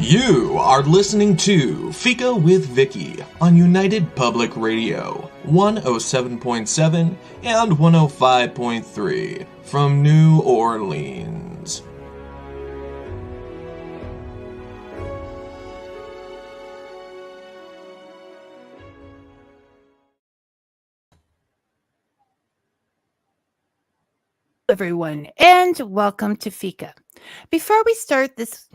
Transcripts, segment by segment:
You are listening to Fika with Vicky on United Public Radio, 107.7 and 105.3 from New Orleans. Everyone, and welcome to Fika. Before we start this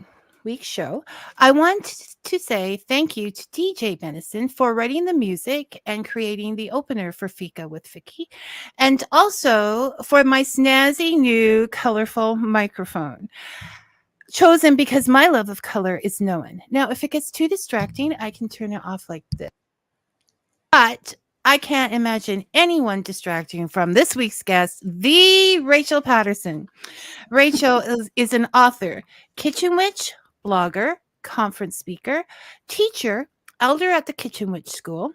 week's show, I want to say thank you to DJ Benison for writing the music and creating the opener for Fika with Vicky, and also for my snazzy new colorful microphone, chosen because my love of color is known. Now, if it gets too distracting, I can turn it off like this. But I can't imagine anyone distracting from this week's guest, the Rachel Patterson. Rachel is an author, kitchen witch, blogger, conference speaker, teacher, elder at the Kitchen Witch School,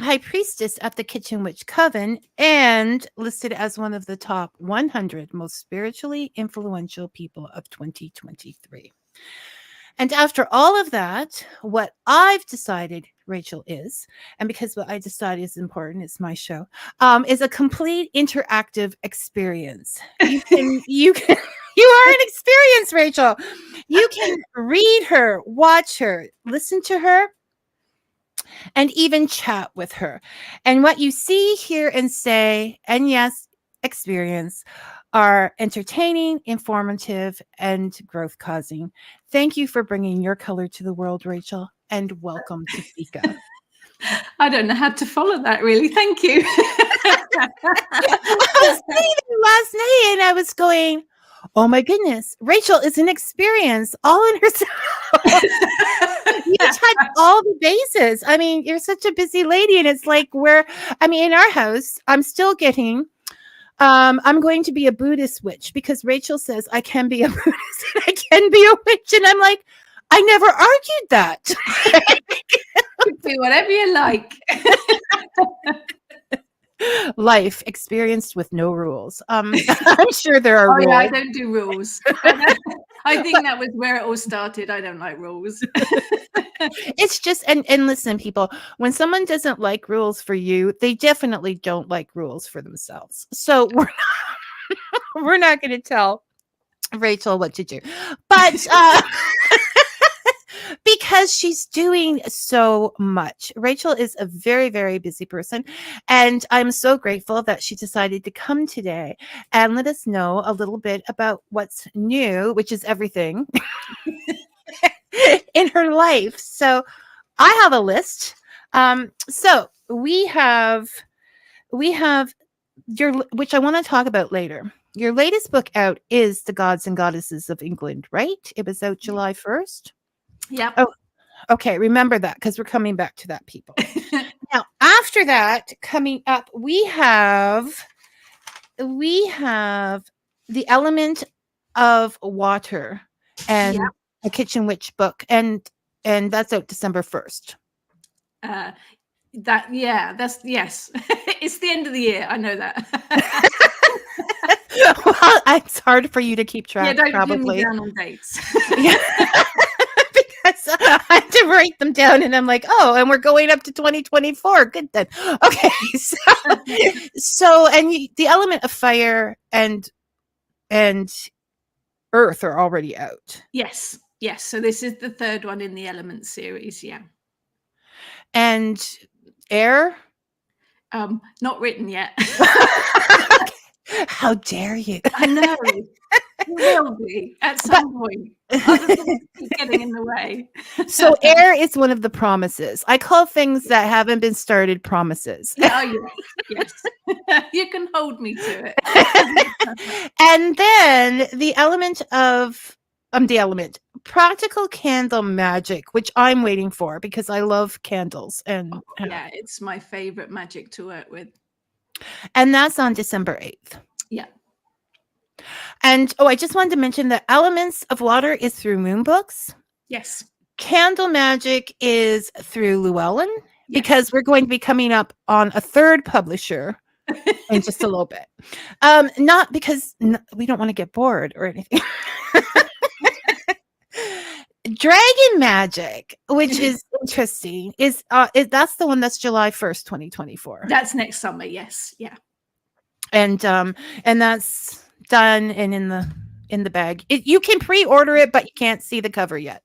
High Priestess at the Kitchen Witch Coven, and listed as one of the top 100 most spiritually influential people of 2023. And after all of that, what I've decided Rachel is, and because what I decide is important, it's my show, is a complete interactive experience. You are an experience, Rachel. You can read her, watch her, listen to her, and even chat with her. And what you see, hear, and say, and yes, experience, are entertaining, informative, and growth-causing. Thank you for bringing your color to the world, Rachel, and welcome to Fika. I don't know how to follow that, really. Thank you. I was reading last night, and I was going, oh my goodness, Rachel is an experience all in herself. You touch all the bases. I mean, you're such a busy lady, and it's like in our house, I'm still getting... I'm going to be a Buddhist witch because Rachel says I can be a Buddhist and I can be a witch. And I'm like, I never argued that. Do whatever you like. Life experienced with no rules. I'm sure there are rules. Yeah, I don't do rules. I think that was where it all started. I don't like rules. It's just, and listen, people, when someone doesn't like rules for you, they definitely don't like rules for themselves. So we're not going to tell Rachel what to do. But because she's doing so much. Rachel is a very, very busy person. And I'm so grateful that she decided to come today and let us know a little bit about what's new, which is everything in her life. So I have a list. So we have your, which I want to talk about later. Your latest book out is The Gods and Goddesses of England, right? It was out July 1st. Yeah. Oh, okay. Remember that because we're coming back to that, people. Now, after that, coming up, we have The Element of Water and a Kitchen Witch book, and that's out December 1st. Yes. It's the end of the year. I know that. Well, it's hard for you to keep track. Don't probably. pin me down on dates. Yeah. Because I had to write them down, and I'm like, oh, and we're going up to 2024. Good then. Okay, so the Element of Fire and Earth are already out. Yes. So this is the third one in the Element series. Yeah. And Air? Not written yet. How dare you? I know. It will be at some point. Other things keep getting in the way. So Air is one of the promises. I call things that haven't been started promises. Yes. You can hold me to it. And then the element of practical candle magic, which I'm waiting for because I love candles. And it's my favorite magic to work with. And that's on December 8th. Yeah. And I just wanted to mention that Elements of Water is through Moon Books. Yes. Candle Magic is through Llewellyn, because we're going to be coming up on a third publisher in just a little bit. Not because we don't want to get bored or anything. Dragon Magic, which is interesting, is that's the one that's July 1st, 2024. That's next summer. Yes. Yeah. And that's done and in the bag. You can pre-order it, but you can't see the cover yet.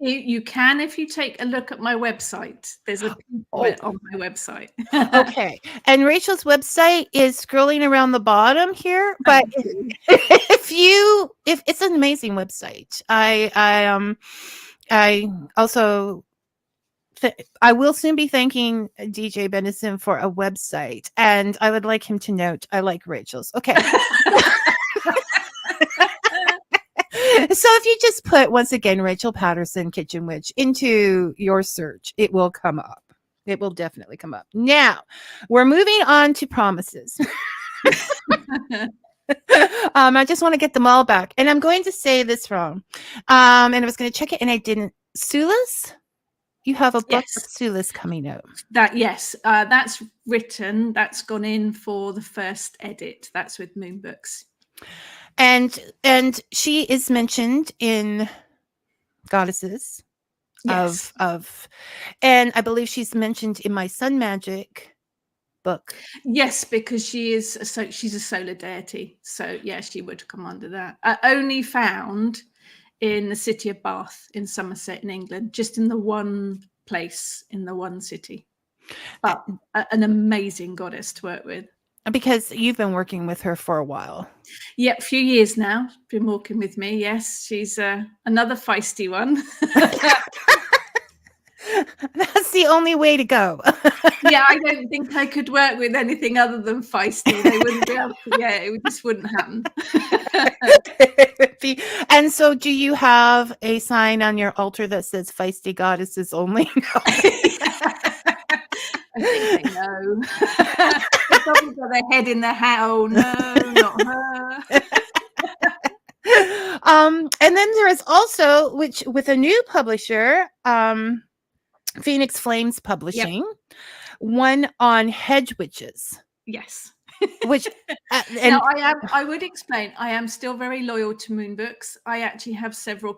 You can if you take a look at my website. There's a on my website. Okay. And Rachel's website is scrolling around the bottom here, but if it's an amazing website. I also I will soon be thanking DJ Benison for a website, and I would like him to note I like Rachel's. Okay. So if you just put, once again, Rachel Patterson, Kitchen Witch into your search, it will come up. It will definitely come up. Now, we're moving on to promises. I just want to get them all back. And I'm going to say this wrong. And I was going to check it, and I didn't. Sulis? You have a book of Sulis coming out. That's written. That's gone in for the first edit. That's with Moon Books. And she is mentioned in Goddesses of and I believe she's mentioned in my Sun Magic book. Yes, because she's a solar deity. So yeah, she would come under that. Only found in the city of Bath in Somerset in England, just in the one place in the one city. But an amazing goddess to work with. Because you've been working with her for a while. Yeah, a few years now. Been working with me. Yes, she's another feisty one. That's the only way to go. Yeah, I don't think I could work with anything other than feisty. They wouldn't be able to. Yeah, it just wouldn't happen. And so, do you have a sign on your altar that says "Feisty Goddesses Only"? I think they know. They've probably got their head in their hat. Oh no, not her. And then there is also, which with a new publisher, Phoenix Flames Publishing, one on hedge witches. Yes. Which now I would explain, I am still very loyal to Moon Books. I actually have several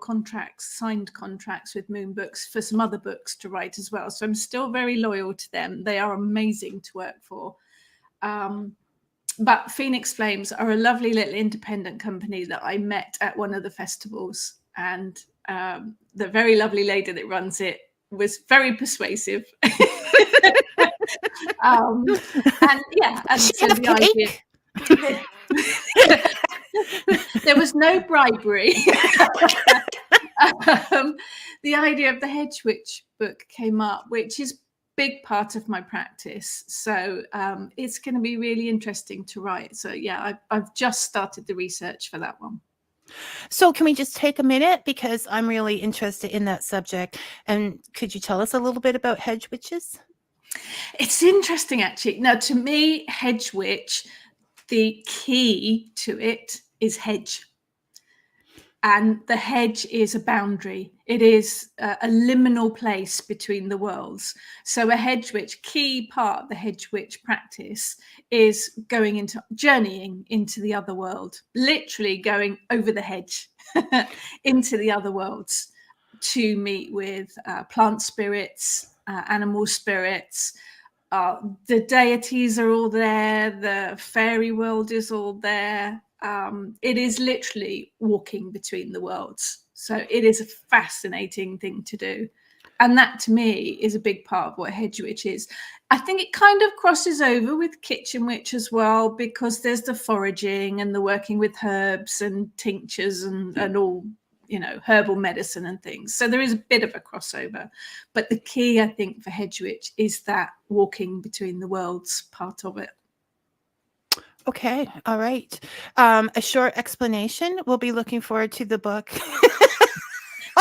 signed contracts with Moon Books for some other books to write as well. So I'm still very loyal to them. They are amazing to work for. But Phoenix Flames are a lovely little independent company that I met at one of the festivals. And the very lovely lady that runs it was very persuasive. And so the idea, there was no bribery. The idea of the Hedge Witch book came up, which is a big part of my practice. So it's going to be really interesting to write. So yeah, I've just started the research for that one. So can we just take a minute, because I'm really interested in that subject, and could you tell us a little bit about hedge witches? It's interesting, actually. Now, to me, hedge witch, the key to it is hedge. And the hedge is a boundary. It is a liminal place between the worlds. So a hedge witch, key part of the hedge witch practice is journeying into the other world, literally going over the hedge into the other worlds to meet with plant spirits, animal spirits. The deities are all there. The fairy world is all there. It is literally walking between the worlds. So it is a fascinating thing to do. And that, to me, is a big part of what hedge witch is. I think it kind of crosses over with kitchen witch as well, because there's the foraging and the working with herbs and tinctures and all, herbal medicine and things. So there is a bit of a crossover. But the key, I think, for hedge witch is that walking between the worlds part of it. Okay. All right. A short explanation. We'll be looking forward to the book.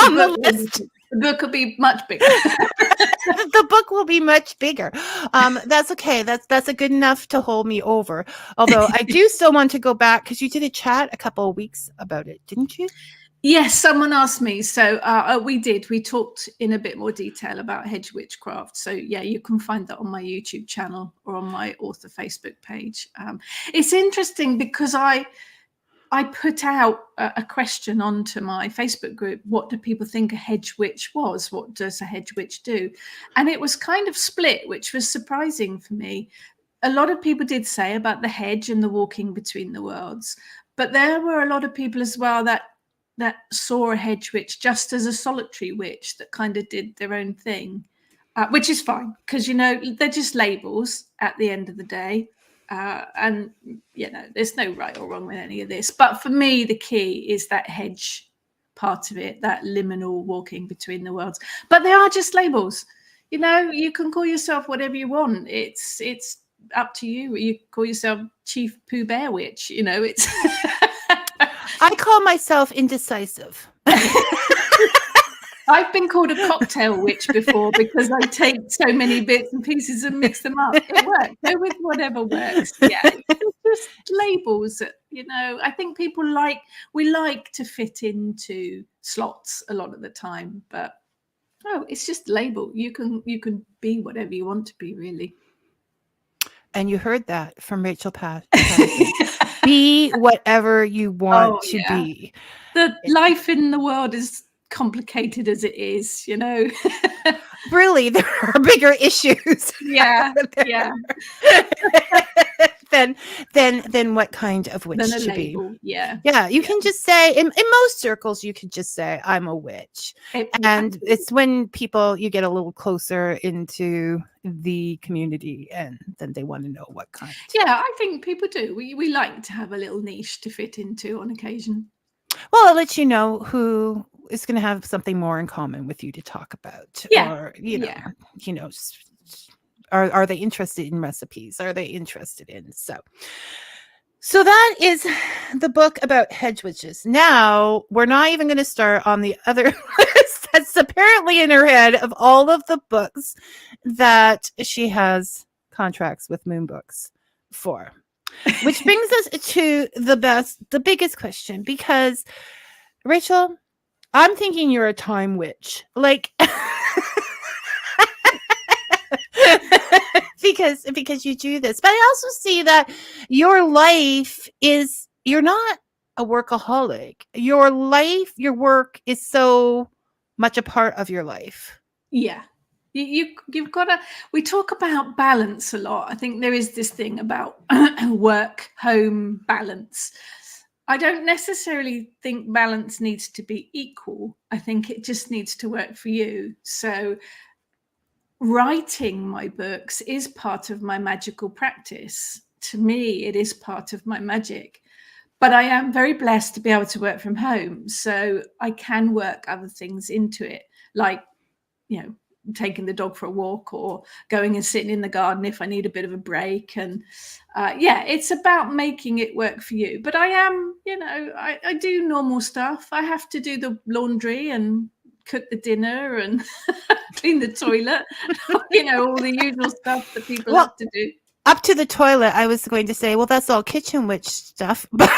On the list. The book will be much bigger. The book will be much bigger. That's okay. That's a good enough to hold me over. Although I do still want to go back, because you did a chat a couple of weeks about it, didn't you? Yes, someone asked me. So we did. We talked in a bit more detail about hedge witchcraft. So yeah, you can find that on my YouTube channel or on my author Facebook page. It's interesting because I I put out a question onto my Facebook group. What do people think a hedge witch was? What does a hedge witch do? And it was kind of split, which was surprising for me. A lot of people did say about the hedge and the walking between the worlds, but there were a lot of people as well that saw a hedge witch just as a solitary witch that kind of did their own thing, which is fine, because, you know, they're just labels at the end of the day. And, you know, there's no right or wrong with any of this. But for me, the key is that hedge part of it, that liminal walking between the worlds. But they are just labels. You know, you can call yourself whatever you want. It's up to you. You call yourself Chief Pooh Bear Witch. You know, it's... I call myself indecisive. I've been called a cocktail witch before because I take so many bits and pieces and mix them up. It works. Go with whatever works. Yeah, it's just labels. You know, I think people like to fit into slots a lot of the time, but it's just a label. You can be whatever you want to be, really. And you heard that from Rachel Patterson. Be whatever you want to be. The life in the world is complicated as it is, you know. Really, there are bigger issues. Yeah. Than what kind of witch to label. be. Yeah. You can just say in most circles, you can just say I'm a witch, and it's when you get a little closer into the community, and then they want to know what kind. Yeah, I think people do. We like to have a little niche to fit into on occasion. Well, I'll let you know who is going to have something more in common with you to talk about. Or, you know, are they interested in recipes? Are they interested in? So that is the book about hedge witches. Now, we're not even going to start on the other list that's apparently in her head of all of the books that she has contracts with Moon Books for. Which brings us to the biggest question, because Rachel, I'm thinking you're a time witch, like, because you do this. But I also see that your life you're not a workaholic. Your work is so much a part of your life. Yeah. You've got to, we talk about balance a lot. I think there is this thing about work home balance. I don't necessarily think balance needs to be equal. I think it just needs to work for you. So writing my books is part of my magical practice. To me, it is part of my magic. But I am very blessed to be able to work from home. So I can work other things into it, like, you know, taking the dog for a walk or going and sitting in the garden if I need a bit of a break. And it's about making it work for you. But I am, you know, I do normal stuff. I have to do the laundry and cook the dinner and clean the toilet, you know, all the usual stuff that people have to do. Up to the toilet, I was going to say, well, that's all Kitchen Witch stuff. But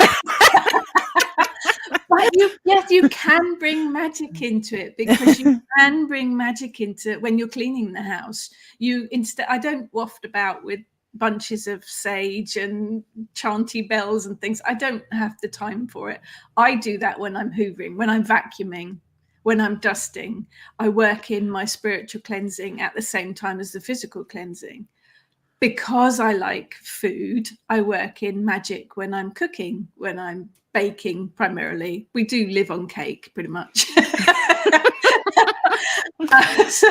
you can bring magic into it, because you can bring magic into it when you're cleaning the house. I don't waft about with bunches of sage and chanty bells and things. I don't have the time for it. I do that when I'm hoovering, when I'm vacuuming, when I'm dusting. I work in my spiritual cleansing at the same time as the physical cleansing. Because I like food, I work in magic when I'm cooking, when I'm baking primarily. We do live on cake pretty much. So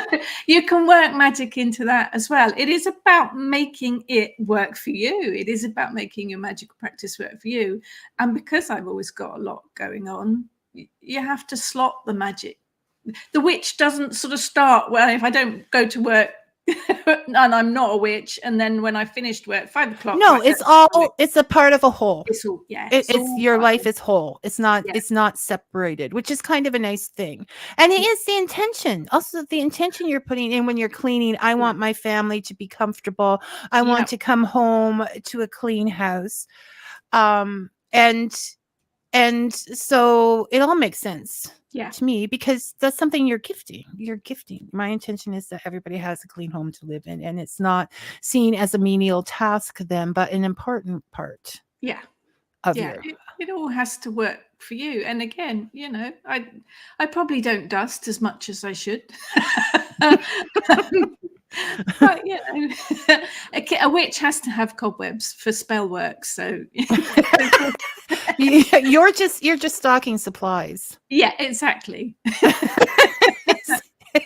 you can work magic into that as well. It is about making it work for you. It is about making your magical practice work for you. And because I've always got a lot going on, you have to slot the magic. The witch doesn't sort of start, well, if I don't go to work and I'm not a witch, and then when I finished work 5 o'clock. No, it's a part of a whole. It's all, it's your life is whole. It's not separated, which is kind of a nice thing. And it is the intention. Also, the intention you're putting in when you're cleaning. I want my family to be comfortable. I want to come home to a clean house. And so it all makes sense. To me, because that's something you're gifting. My intention is that everybody has a clean home to live in, and it's not seen as a menial task then, but an important part. It all has to work for you. And again, I probably don't dust as much as I should. But a witch has to have cobwebs for spell work. So you're just stocking supplies. Yeah, exactly.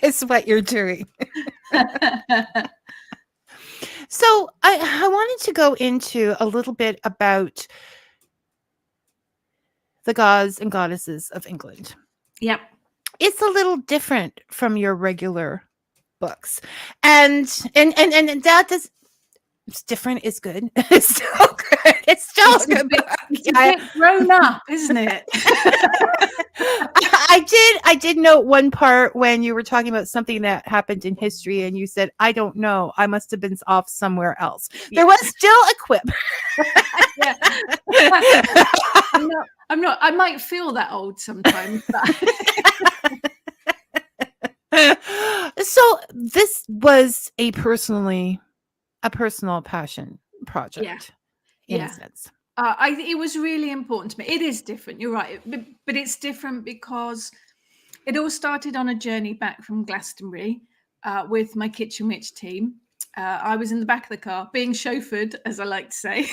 Is what you're doing. So I wanted to go into a little bit about the gods and goddesses of England. Yep. It's a little different from your regular books. And that does, it's different, it's good. It's still good. It's still a good book. It's a bit grown up, isn't it? I did note one part when you were talking about something that happened in history and you said, I don't know, I must have been off somewhere else. Yeah. There was still a quip. Yeah. I'm not, I might feel that old sometimes. So this was a personal passion project in a sense. It was really important to me. It is different, you're right, but it's different because it all started on a journey back from Glastonbury with my Kitchen Witch team. I was in the back of the car being chauffeured, as I like to say.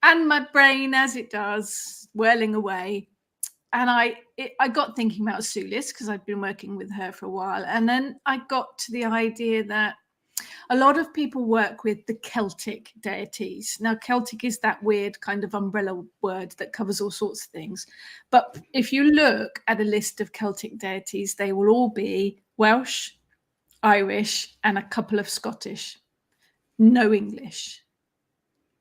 And my brain, as it does, whirling away. And I got thinking about Sulis because I'd been working with her for a while. And then I got to the idea that a lot of people work with the Celtic deities. Now, Celtic is that weird kind of umbrella word that covers all sorts of things. But if you look at a list of Celtic deities, they will all be Welsh, Irish, and a couple of Scottish. No English.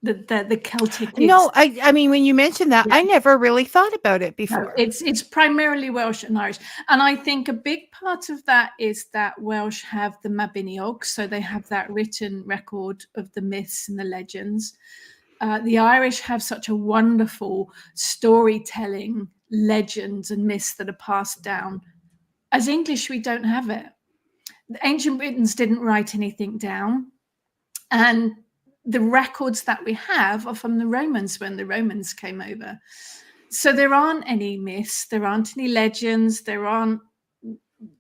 The Celtic is. No, I mean, when you mentioned that, I never really thought about it before. No, it's primarily Welsh and Irish. And I think a big part of that is that Welsh have the Mabinogion, so they have that written record of the myths and the legends. The Irish have such a wonderful storytelling, legends and myths that are passed down. As English, we don't have it. The ancient Britons didn't write anything down. And the records that we have are from the Romans when the Romans came over. So there aren't any myths, there aren't any legends, there aren't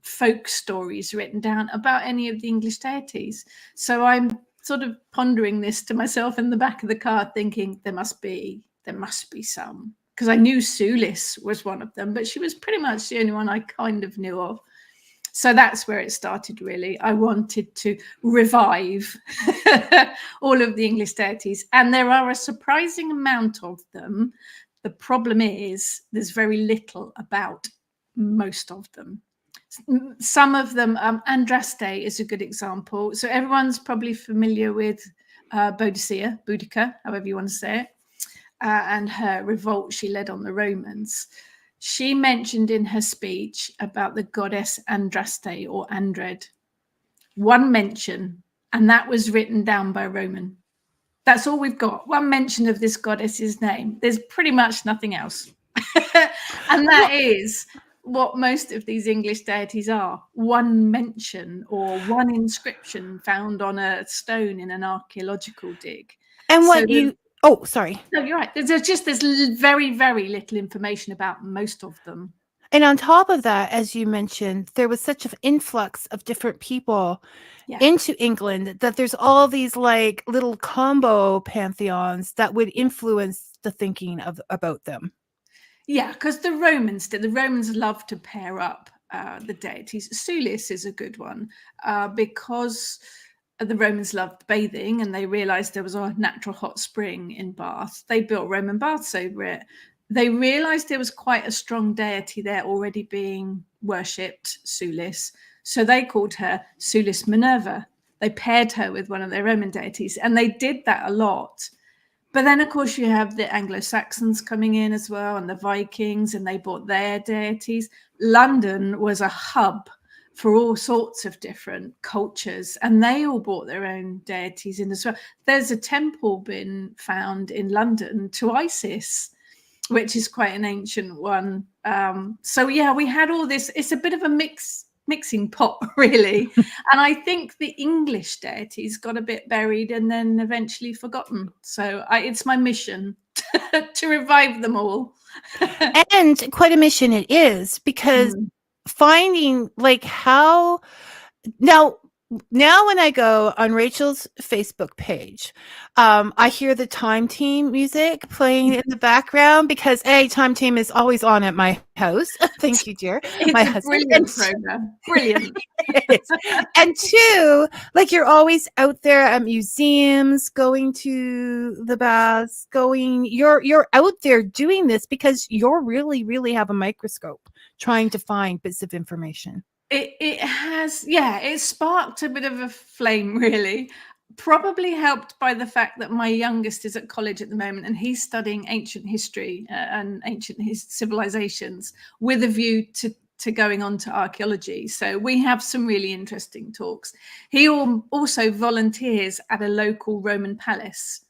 folk stories written down about any of the English deities. So I'm sort of pondering this to myself in the back of the car, thinking there must be some. Because I knew Sulis was one of them, but she was pretty much the only one I kind of knew of. So that's where it started, really. I wanted to revive all of the English deities. And there are a surprising amount of them. The problem is there's very little about most of them. Some of them, Andraste is a good example. So everyone's probably familiar with Boudica, however you want to say it, and her revolt she led on the Romans. She mentioned in her speech about the goddess Andraste or Andred. One mention, and that was written down by Roman. That's all we've got. One mention of this goddess's name. There's pretty much nothing else. And that is what most of these English deities are. One mention or one inscription found on a stone in an archaeological dig. And what Oh, sorry. No, you're right. There's very, very little information about most of them. And on top of that, as you mentioned, there was such an influx of different people into England that there's all these like little combo pantheons that would influence the thinking about them. Yeah, because the Romans did. The Romans love to pair up the deities. Sulis is a good one because the Romans loved bathing and they realized there was a natural hot spring in Bath. They built Roman baths over it. They realized there was quite a strong deity there already being worshipped, Sulis. So they called her Sulis Minerva. They paired her with one of their Roman deities, and they did that a lot. But then, of course, you have the Anglo-Saxons coming in as well, and the Vikings, and they brought their deities. London was a hub for all sorts of different cultures, and they all brought their own deities in as well. There's a temple been found in London to Isis, which is quite an ancient one. So yeah, we had all this. It's a bit of a mix mixing pot, really. And I think the English deities got a bit buried and then eventually forgotten. So it's my mission to revive them all. And quite a mission it is, because finding like how now when I go on Rachel's Facebook page, I hear the Time Team music playing in the background, because Time Team is always on at my house. Thank you, dear. It's my a husband. brilliant program. Brilliant. And two, like, you're always out there at museums, going to the baths, you're out there doing this because you're really have a microscope trying to find bits of information. It has, it sparked a bit of a flame, really. Probably helped by the fact that my youngest is at college at the moment, and he's studying ancient history and ancient civilizations with a view to going on to archaeology. So we have some really interesting talks. He also volunteers at a local Roman palace.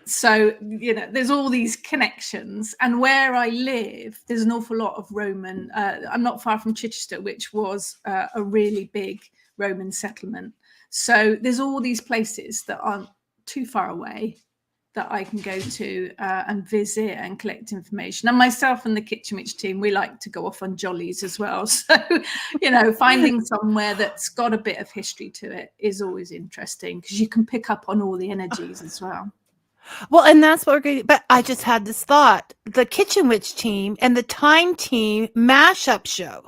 So, there's all these connections. And where I live, there's an awful lot of Roman. I'm not far from Chichester, which was a really big Roman settlement. So there's all these places that aren't too far away that I can go to and visit and collect information. And myself and the Kitchen Witch team, we like to go off on jollies as well. So, finding somewhere that's got a bit of history to it is always interesting, because you can pick up on all the energies as well. Well, and that's what we're going to, but I just had this thought, the Kitchen Witch team and the Time Team mashup show.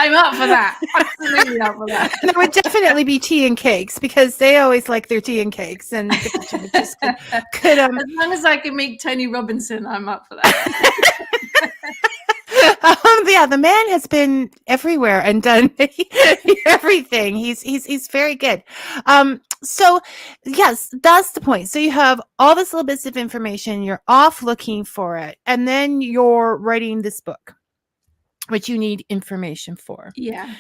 I'm up for that. Absolutely up for that. And there would definitely be tea and cakes, because they always like their tea and cakes. And the Kitchen Witches could as long as I can meet Tony Robinson, I'm up for that. The man has been everywhere and done everything. He's very good. So yes, that's the point. So you have all this little bits of information, you're off looking for it, and then you're writing this book, which you need information for. Yeah,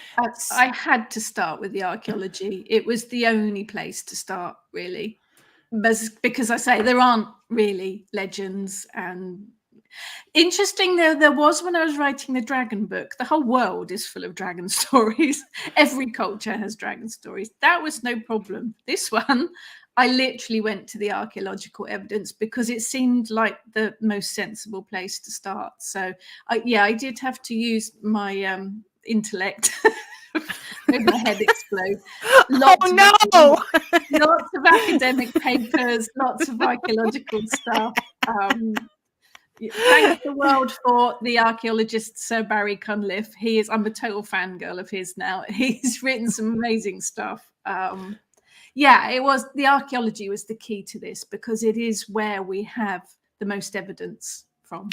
I had to start with the archaeology. It was the only place to start, really, because I say there aren't really legends. And interesting, there was, when I was writing the dragon book, the whole world is full of dragon stories. Every culture has dragon stories. That was no problem. This one, I literally went to the archaeological evidence because it seemed like the most sensible place to start. So, I did have to use my intellect. Made my head explode. Lots of academic papers, lots of archaeological stuff. Thank the world for the archaeologist Sir Barry Cunliffe. I'm a total fangirl of his now. He's written some amazing stuff. The archaeology was the key to this, because it is where we have the most evidence from.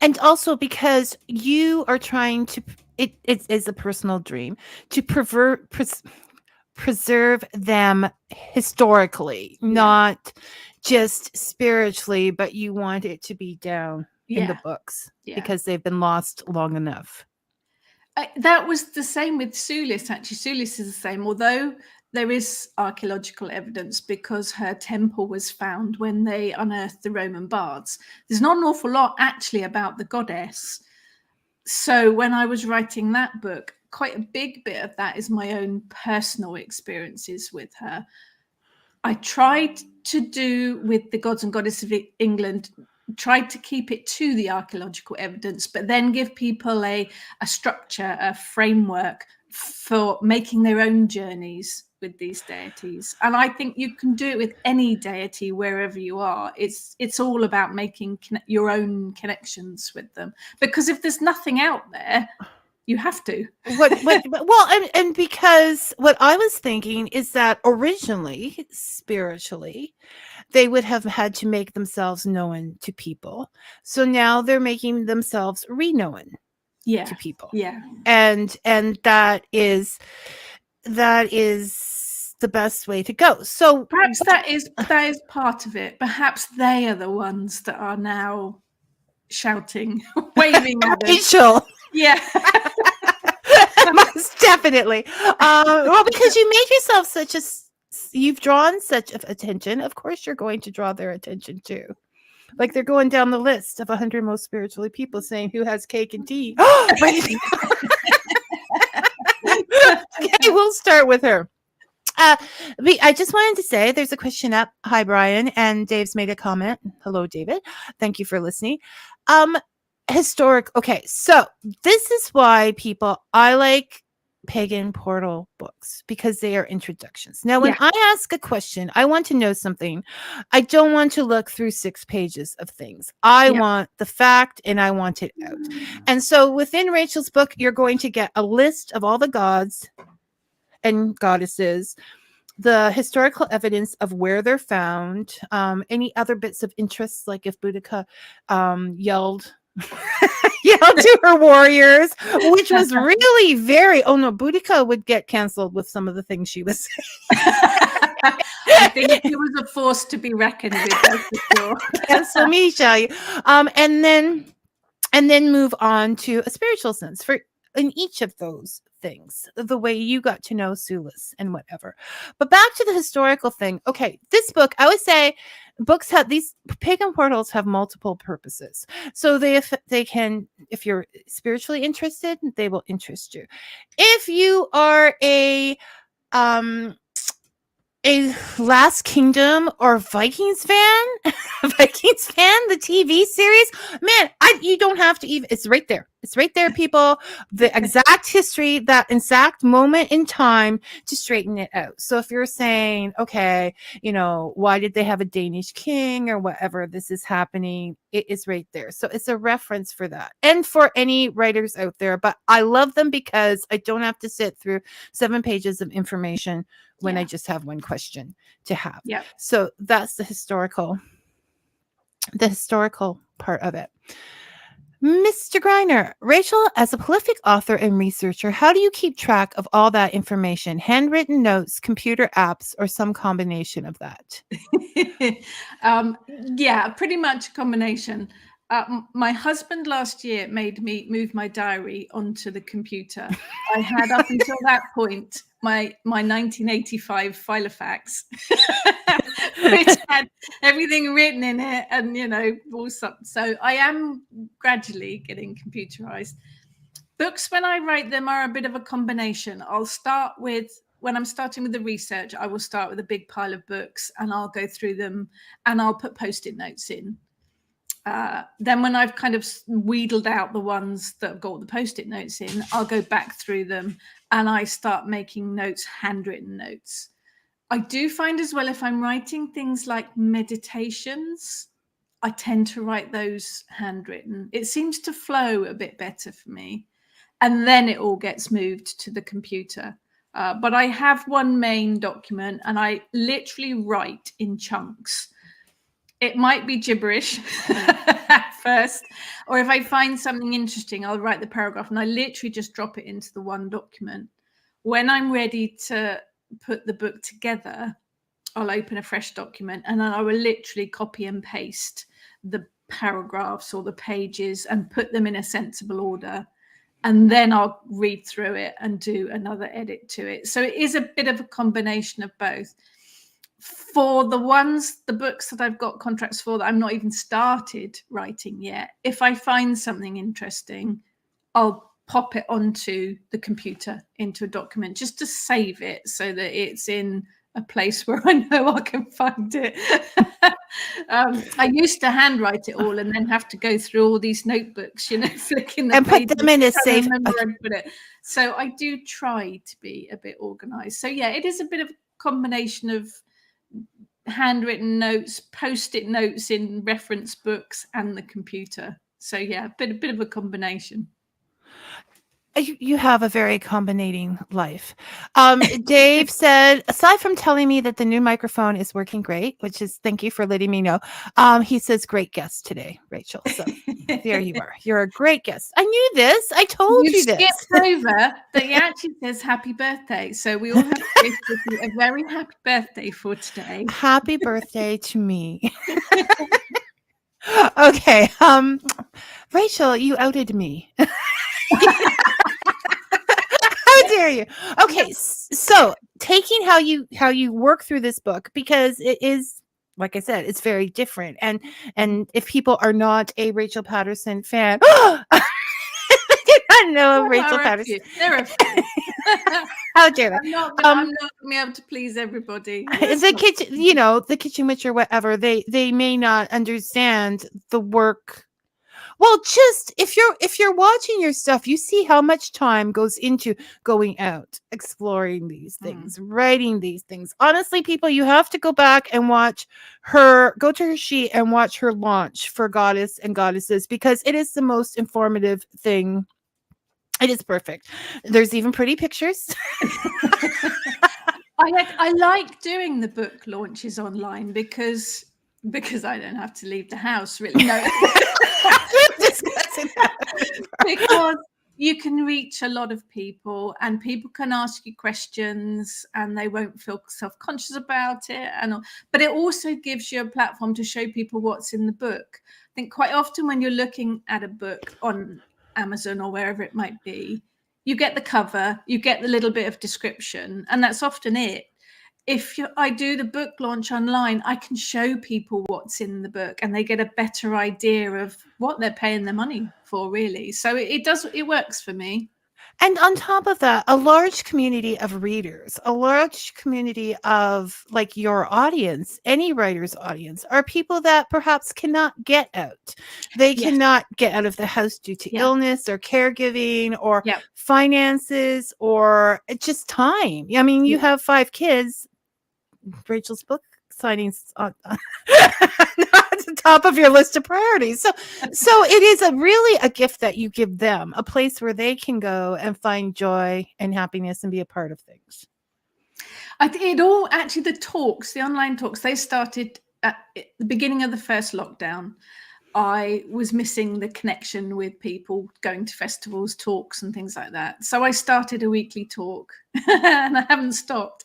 And also because you are trying to, it is a personal dream to preserve them historically, not just spiritually, but you want it to be down in the books because they've been lost long enough. That was the same with Sulis. Actually, Sulis is the same, although there is archaeological evidence because her temple was found when they unearthed the Roman baths. There's not an awful lot actually about the goddess. So when I was writing that book, quite a big bit of that is my own personal experiences with her. I tried to do with the gods and goddesses of England, tried to keep it to the archaeological evidence, but then give people a structure, a framework for making their own journeys with these deities. And I think you can do it with any deity wherever you are. It's all about making your own connections with them, because if there's nothing out there, you have to. And because what I was thinking is that originally, spiritually, they would have had to make themselves known to people. So now they're making themselves re-known to people. Yeah. And that is the best way to go. So perhaps that is part of it. Perhaps they are the ones that are now shouting, waving at us. Rachel. Yeah. Most definitely. Because you made yourself you've drawn such attention. Of course, you're going to draw their attention too. Like they're going down the list of 100 most spiritually people saying who has cake and tea. Right. Okay, we'll start with her. I just wanted to say there's a question up. Hi, Brian. And Dave's made a comment. Hello, David. Thank you for listening. Historic. Okay, so this is why I like pagan portal books, because they are introductions. Now, when I ask a question, I want to know something. I don't want to look through 6 pages of things. I want the fact and I want it out. And so within Rachel's book, you're going to get a list of all the gods and goddesses, the historical evidence of where they're found, any other bits of interest, like if Boudica yelled to her warriors, which was really very, Boudica would get canceled with some of the things she was saying. I think it was a force to be reckoned with. That's for sure. Cancel me, shall you? And then move on to a spiritual sense in each of those things, the way you got to know Sulis and whatever. But back to the historical thing. Okay, this book, I would say books have these pagan portals have multiple purposes. So if you're spiritually interested, they will interest you. If you are a Last Kingdom or Vikings fan, the TV series, man, you don't have to even, it's right there. It's right there, people. The exact history, that exact moment in time to straighten it out. So if you're saying, okay, why did they have a Danish king or whatever, this is happening, it is right there. So it's a reference for that. And for any writers out there, but I love them because I don't have to sit through 7 pages of information when I just have one question to have. Yeah. So that's the historical part of it. Mr. Greiner, Rachel, as a prolific author and researcher, how do you keep track of all that information? Handwritten notes, computer apps, or some combination of that? Pretty much a combination. My husband last year made me move my diary onto the computer. I had up until that point my 1985 Filofax, which had everything written in it, and all stuff. So I am gradually getting computerized. Books, when I write them, are a bit of a combination. When I'm starting with the research, I will start with a big pile of books and I'll go through them and I'll put Post-it notes in. Then when I've kind of wheedled out the ones that have got the Post-it notes in, I'll go back through them and I start making notes, handwritten notes. I do find as well, if I'm writing things like meditations, I tend to write those handwritten. It seems to flow a bit better for me. And then it all gets moved to the computer. But I have one main document and I literally write in chunks. It might be gibberish at first, or if I find something interesting, I'll write the paragraph and I literally just drop it into the one document. When I'm ready to put the book together, I'll open a fresh document and then I will literally copy and paste the paragraphs or the pages and put them in a sensible order. And then I'll read through it and do another edit to it. So it is a bit of a combination of both. For the books that I've got contracts for that I'm not even started writing yet, if I find something interesting, I'll pop it onto the computer into a document just to save it so that it's in a place where I know I can find it. I used to handwrite it all and then have to go through all these notebooks, flicking and put them in a safe. So I do try to be a bit organized. So yeah, it is a bit of a combination of handwritten notes, Post-it notes in reference books, and the computer. So yeah, a bit of a combination. You have a very combinating life. Dave said, aside from telling me that the new microphone is working great, which is, thank you for letting me know. He says, great guest today, Rachel. So there you are. You're a great guest. I knew this. I told you this. You skipped over that he actually says happy birthday. So we all have to wish you a very happy birthday for today. Happy birthday to me. Okay. Rachel, you outed me. How dare you? Okay, so taking how you work through this book, because it is like I said, it's very different. And if people are not a Rachel Patterson fan, I did not know There Rachel are a Patterson. few. There are a few. How dare they? I'm not going to be able to please everybody. The kitchen, the Kitchen Witch or whatever, they may not understand the work. Well, just if you're watching your stuff, you see how much time goes into going out, exploring these things, writing these things. Honestly, people, you have to go back and go to her sheet and watch her launch for Goddess and Goddesses, because it is the most informative thing. It is perfect. There's even pretty pictures. I like doing the book launches online because I don't have to leave the house, really. No. Because you can reach a lot of people and people can ask you questions and they won't feel self-conscious about it. But it also gives you a platform to show people what's in the book. I think quite often when you're looking at a book on Amazon or wherever it might be, you get the cover, you get the little bit of description, and that's often it. If I do the book launch online, I can show people what's in the book and they get a better idea of what they're paying their money for, really. So it works for me. And on top of that, a large community of readers, a large community of like your audience, any writer's audience, are people that perhaps cannot get out. They cannot get out of the house due to illness or caregiving or finances or just time. I mean, you have 5 kids. Rachel's book signings at the top of your list of priorities. So it is really a gift that you give them, a place where they can go and find joy and happiness and be a part of things. The online talks, they started at the beginning of the first lockdown. I was missing the connection with people, going to festivals, talks and things like that. So I started a weekly talk and I haven't stopped.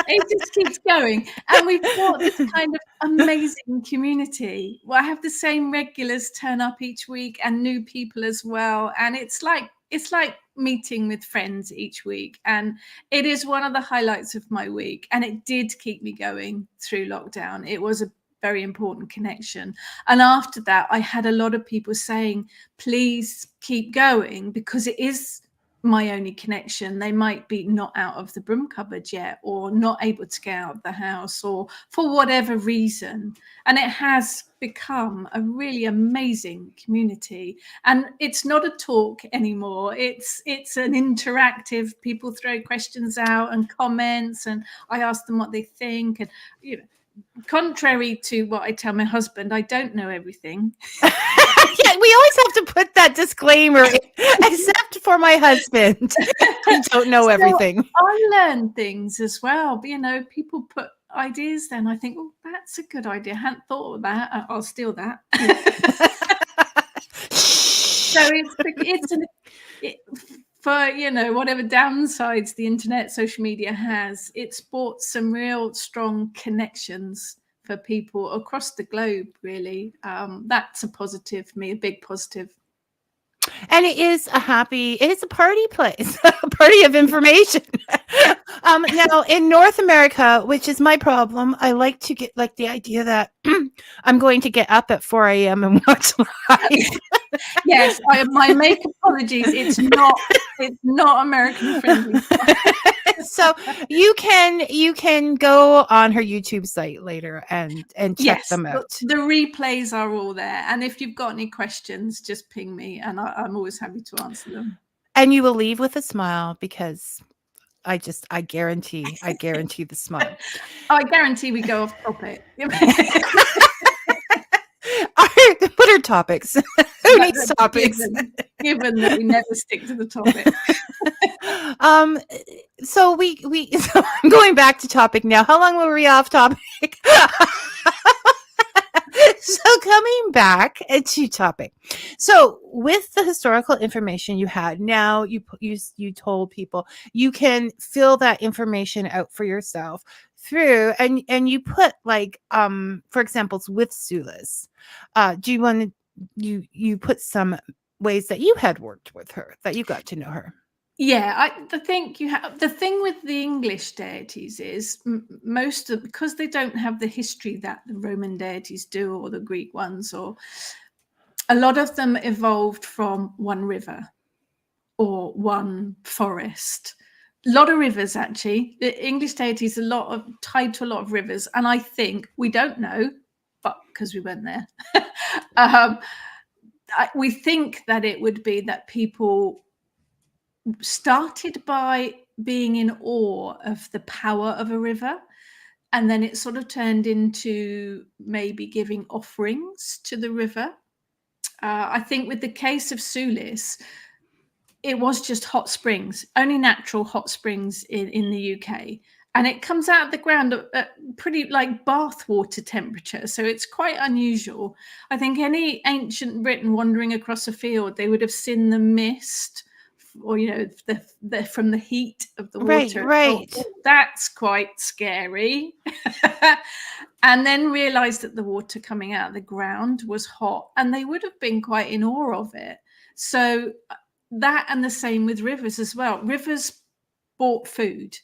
It just keeps going. And we've got this kind of amazing community. Well, I have the same regulars turn up each week and new people as well. And it's like meeting with friends each week. And it is one of the highlights of my week. And it did keep me going through lockdown. It was a very important connection. And after that, I had a lot of people saying, please keep going, because it is my only connection. They might be not out of the broom cupboard yet, or not able to get out of the house, or for whatever reason. And it has become a really amazing community. And it's not a talk anymore. It's an interactive, people throw questions out and comments, and I ask them what they think. And contrary to what I tell my husband, I don't know everything. Yeah, we always have to put that disclaimer, except for my husband. I don't know everything. I learn things as well. But, people put ideas then. I think, well, that's a good idea. I hadn't thought of that. I'll steal that. So for whatever downsides the internet, social media has, it's brought some real strong connections for people across the globe, really. That's a positive for me, a big positive. And it is a party place, a party of information. Now in North America, which is my problem, I like to get the idea that I'm going to get up at 4 a.m. and watch live. Yes, my make apologies. It's not American friendly. So you can go on her YouTube site later and check them out. The replays are all there, and if you've got any questions, just ping me, and I'm always happy to answer them. And you will leave with a smile, because I guarantee the smile. I guarantee we go off topic. What are topics? Who needs topics? Given that we never stick to the topic. So so I'm going back to topic now. How long were we off topic? So coming back to topic. So with the historical information you had, now you told people you can fill that information out for yourself through, and you put for example, with Sulis. Do you want to you put some ways that you had worked with her, that you got to know her? I think you have the thing with the English deities is most of, because they don't have the history that the Roman deities do, or the Greek ones, or a lot of them evolved from one river or one forest. A lot of rivers, actually. The English deities tied to a lot of rivers, and I think, we don't know, but because we weren't there, we think that it would be that people started by being in awe of the power of a river, and then it sort of turned into maybe giving offerings to the river. I think with the case of Sulis, it was just hot springs, only natural hot springs in the UK. And it comes out of the ground at pretty like bath water temperature. So it's quite unusual. I think any ancient Briton wandering across a field, they would have seen the mist, or the from the heat of the water. Right. Oh, that's quite scary. And then realized that the water coming out of the ground was hot, and they would have been quite in awe of it. So that, and the same with rivers as well. Rivers bought food.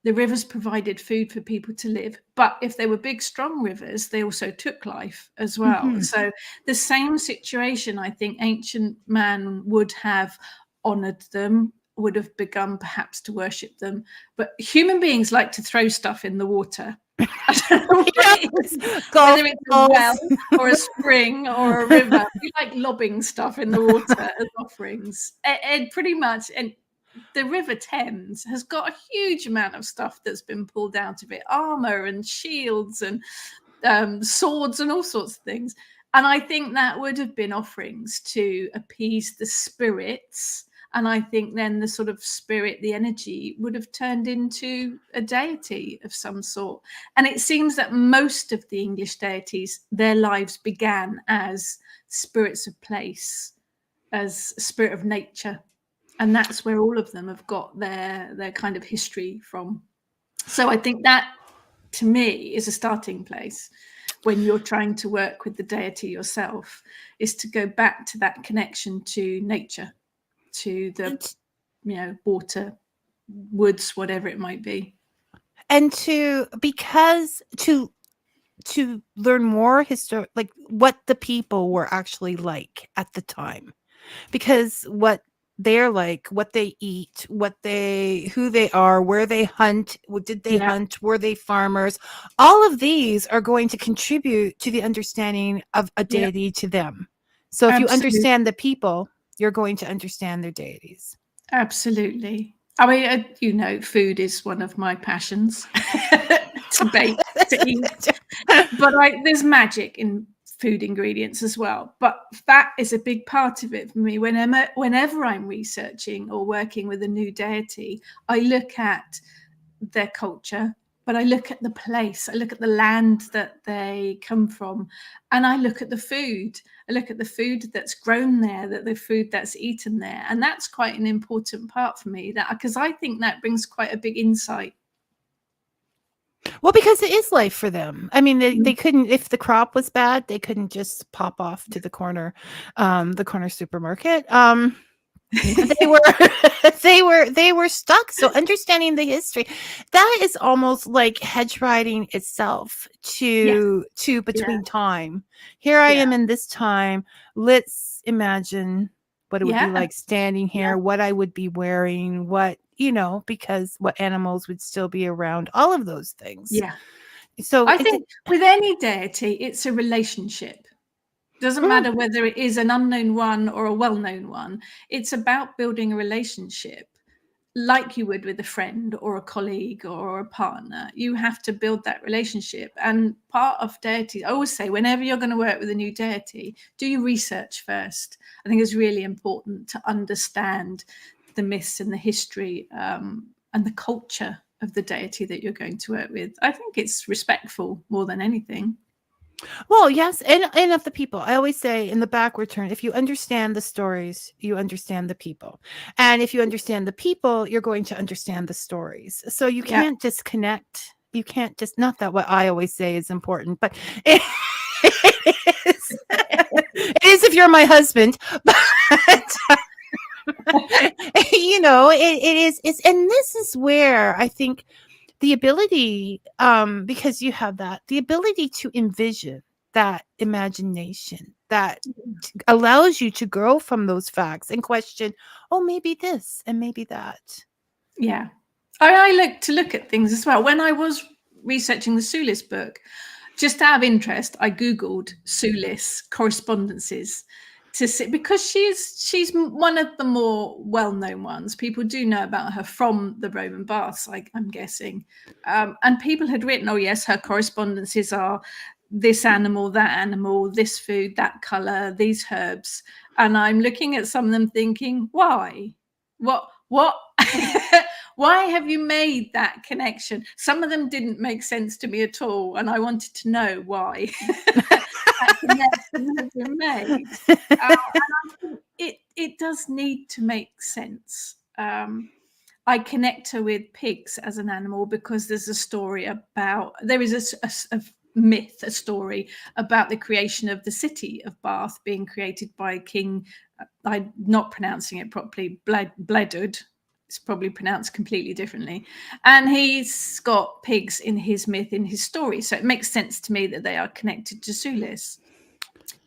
The rivers provided food for people to live, but if they were big, strong rivers, they also took life as well. Mm-hmm. So the same situation, I think ancient man would have honored them, would have begun perhaps to worship them. But human beings like to throw stuff in the water. I don't know what it is, whether it's a well or a spring or a river. We like lobbing stuff in the water as offerings. And pretty much, and the River Thames has got a huge amount of stuff that's been pulled out of it, armor and shields and swords and all sorts of things. And I think that would have been offerings to appease the spirits. And I think then the sort of spirit, the energy, would have turned into a deity of some sort. And it seems that most of the English deities, their lives began as spirits of place, as spirit of nature. And that's where all of them have got their kind of history from. So I think that, to me, is a starting place when you're trying to work with the deity yourself, is to go back to that connection to nature, to the water, woods, whatever it might be. And to learn more history, like what the people were actually like at the time, because what they're like, what they eat, who they are, where they hunt, did they hunt, were they farmers, all of these are going to contribute to the understanding of a deity to them. So if you understand the people, you're going to understand their deities. Absolutely. I mean, food is one of my passions to bake, to eat. But there's magic in food ingredients as well. But that is a big part of it for me. Whenever I'm researching or working with a new deity, I look at their culture, but I look at the place, I look at the land that they come from, and I look at the food. I look at the food that's grown there, the food that's eaten there. And that's quite an important part for me, because I think that brings quite a big insight. Well, because it is life for them. I mean, they couldn't, if the crop was bad, they couldn't just pop off to the corner supermarket. They were stuck. So understanding the history, that is almost like hedge riding itself to between time. Here I am in this time. Let's imagine what it would be like standing here, what I would be wearing, because what animals would still be around, all of those things. Yeah. So I think with any deity, it's a relationship. Doesn't matter whether it is an unknown one or a well-known one. It's about building a relationship like you would with a friend or a colleague or a partner. You have to build that relationship. And part of deity, I always say, whenever you're going to work with a new deity, do your research first. I think it's really important to understand the myths and the history and the culture of the deity that you're going to work with. I think it's respectful more than anything. Well, yes, and of the people. I always say in the backward turn, if you understand the stories, you understand the people. And if you understand the people, you're going to understand the stories. So you can't disconnect. You can't just, not that what I always say is important, but it is if you're my husband. But You know, it is, and this is where I think the ability, because you have that, the ability to envision, that imagination that allows you to grow from those facts and question, oh, maybe this and maybe that. Yeah. I like to look at things as well. When I was researching the Sulis book, just out of interest, I Googled Sulis correspondences to see, because she's one of the more well-known ones. People do know about her from the Roman baths, I'm guessing. And people had written, oh yes, her correspondences are this animal, that animal, this food, that color, these herbs. And I'm looking at some of them thinking, why? What? Why have you made that connection? Some of them didn't make sense to me at all, and I wanted to know why that connection had been made. And I think it does need to make sense. I connect her with pigs as an animal because there's a story about, there is a myth, a story about the creation of the city of Bath being created by King, I'm not pronouncing it properly, Bledud. It's probably pronounced completely differently. And he's got pigs in his myth, in his story. So it makes sense to me that they are connected to Sulis.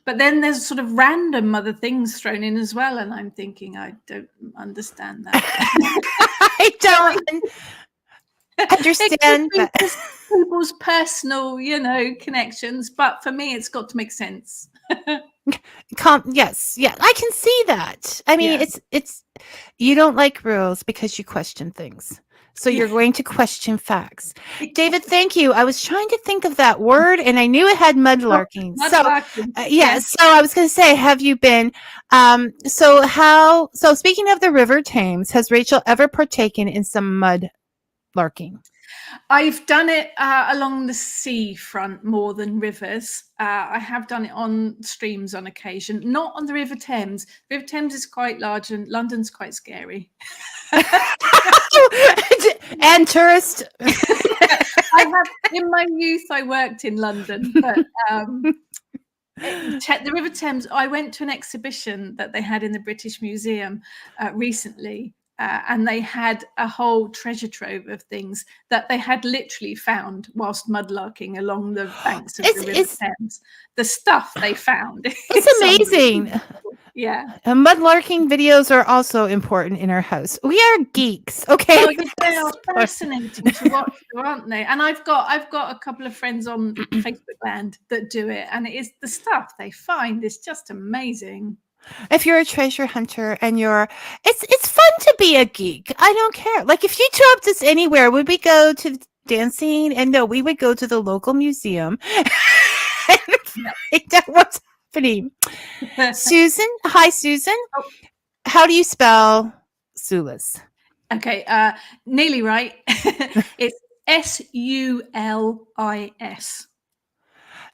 But then there's sort of random other things thrown in as well. And I'm thinking, I don't understand that. I don't understand that. People's personal, connections. But for me, it's got to make sense. Yes, yeah, I can see that. I mean, it's you don't like rules because you question things. So you're going to question facts. David, thank you. I was trying to think of that word and I knew it had mudlarking. Yes. So I was going to say, have you been, so speaking of the River Thames, has Rachel ever partaken in some mudlarking? I've done it along the seafront more than rivers. I have done it on streams on occasion, not on the River Thames. The River Thames is quite large and London's quite scary. And tourist. In my youth, I worked in London, but the River Thames, I went to an exhibition that they had in the British Museum recently. And they had a whole treasure trove of things that they had literally found whilst mudlarking along the banks of the River Thames. The stuff they found. It's amazing. Yeah. Mudlarking videos are also important in our house. We are geeks. Okay. Oh, they are fascinating to watch, aren't they? And I've got a couple of friends on Facebook land that do it. And it is the stuff they find is just amazing. If you're a treasure hunter and it's fun to be a geek. I don't care. Like if you dropped us anywhere, would we go to dancing? And no, we would go to the local museum and find out what's happening. Susan, hi Susan. Oh. How do you spell Sulis? Okay, nearly right. It's Sulis.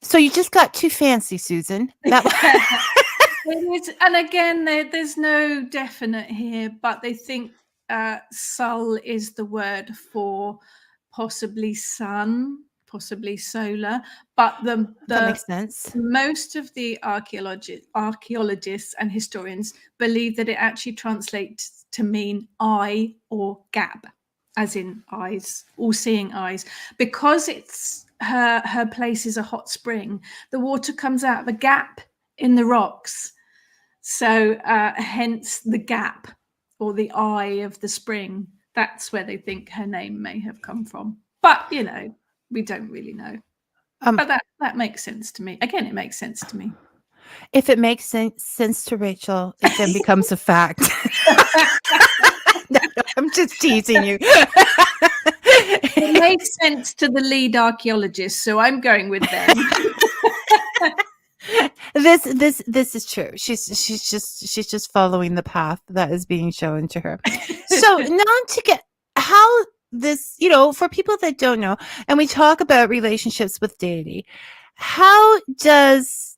So you just got too fancy, Susan. And again, there's no definite here, but they think Sul is the word for possibly sun, possibly solar. But that makes sense. Most of the archaeologists and historians believe that it actually translates to mean eye or gap, as in eyes, all-seeing eyes, because it's her place is a hot spring. The water comes out of a gap in the rocks. So hence the gap or the eye of the spring. That's where they think her name may have come from. But, we don't really know. But that makes sense to me. Again, it makes sense to me. If it makes sense to Rachel, it then becomes a fact. No, I'm just teasing you. It makes sense to the lead archaeologist, so I'm going with them. This is true. She's just following the path that is being shown to her. So now to get how this, for people that don't know, and we talk about relationships with deity, how has,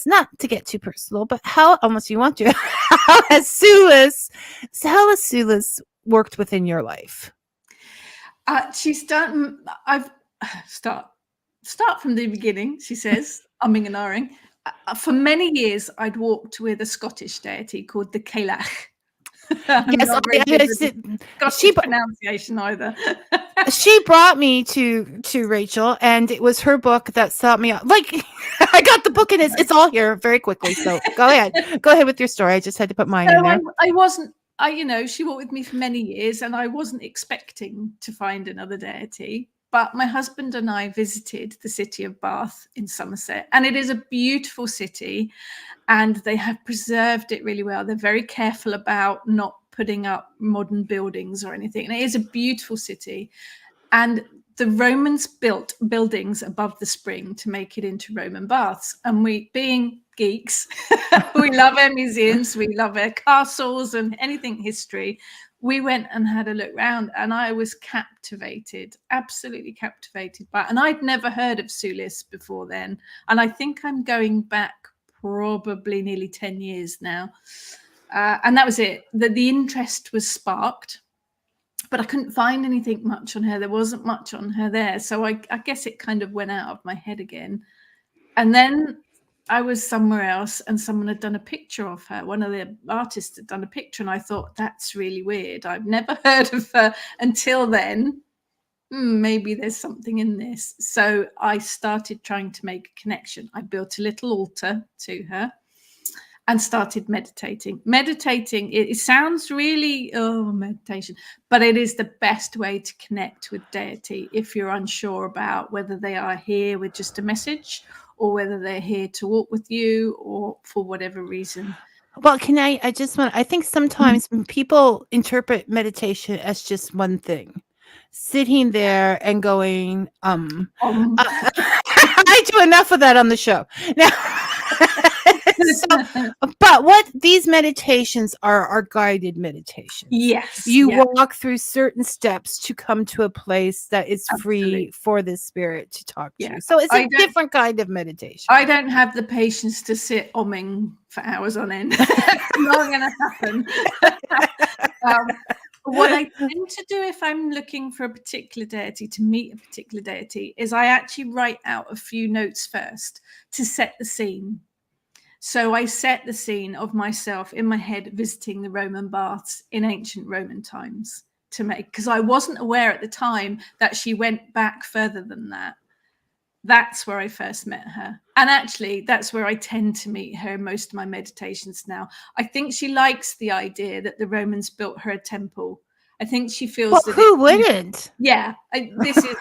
not to get too personal, but how, unless you want to, how has Sulis worked within your life? She's done. I've start from the beginning. She says, umming and ahhing. For many years, I'd walked with a Scottish deity called the Cailleach. I'm Yes, not very good with she Scottish pronunciation either. she brought me to Rachel, and it was her book that set me up. Like, I got the book, and it's all here very quickly. So go ahead with your story. I just had to put mine in there. I wasn't. She walked with me for many years, and I wasn't expecting to find another deity. But my husband and I visited the city of Bath in Somerset, and it is a beautiful city, and they have preserved it really well. They're very careful about not putting up modern buildings or anything. And it is a beautiful city. And the Romans built buildings above the spring to make it into Roman baths. And we, being geeks, we love our museums, we love our castles and anything history. We went and had a look round, and I was captivated, absolutely captivated by it. And I'd never heard of Sulis before then. And I think I'm going back probably nearly 10 years now. And that was it. The interest was sparked, but I couldn't find anything much on her. There wasn't much on her there. So I guess it kind of went out of my head again. And then I was somewhere else, and someone had done a picture of her. One of the artists had done a picture, and I thought, that's really weird. I've never heard of her until then. Maybe there's something in this. So I started trying to make a connection. I built a little altar to her and started meditating. Meditating, it sounds really, meditation, but it is the best way to connect with deity if you're unsure about whether they are here with just a message or whether they're here to walk with you or for whatever reason. Well, I think sometimes people interpret meditation as just one thing. Sitting there and going, I do enough of that on the show. Now, but what these meditations are guided meditations. Yes. You walk through certain steps to come to a place that is free for the spirit to talk to you. So it's a different kind of meditation. I don't have the patience to sit omming for hours on end. It's not going to happen. What I tend to do if I'm looking for a particular deity, to meet a particular deity, is I actually write out a few notes first to set the scene. So I set the scene of myself in my head visiting the Roman baths in ancient Roman times because I wasn't aware at the time that she went back further than that. That's where I first met her. And actually, that's where I tend to meet her in most of my meditations now. I think she likes the idea that the Romans built her a temple. I think she feels that who wouldn't? Yeah, this is,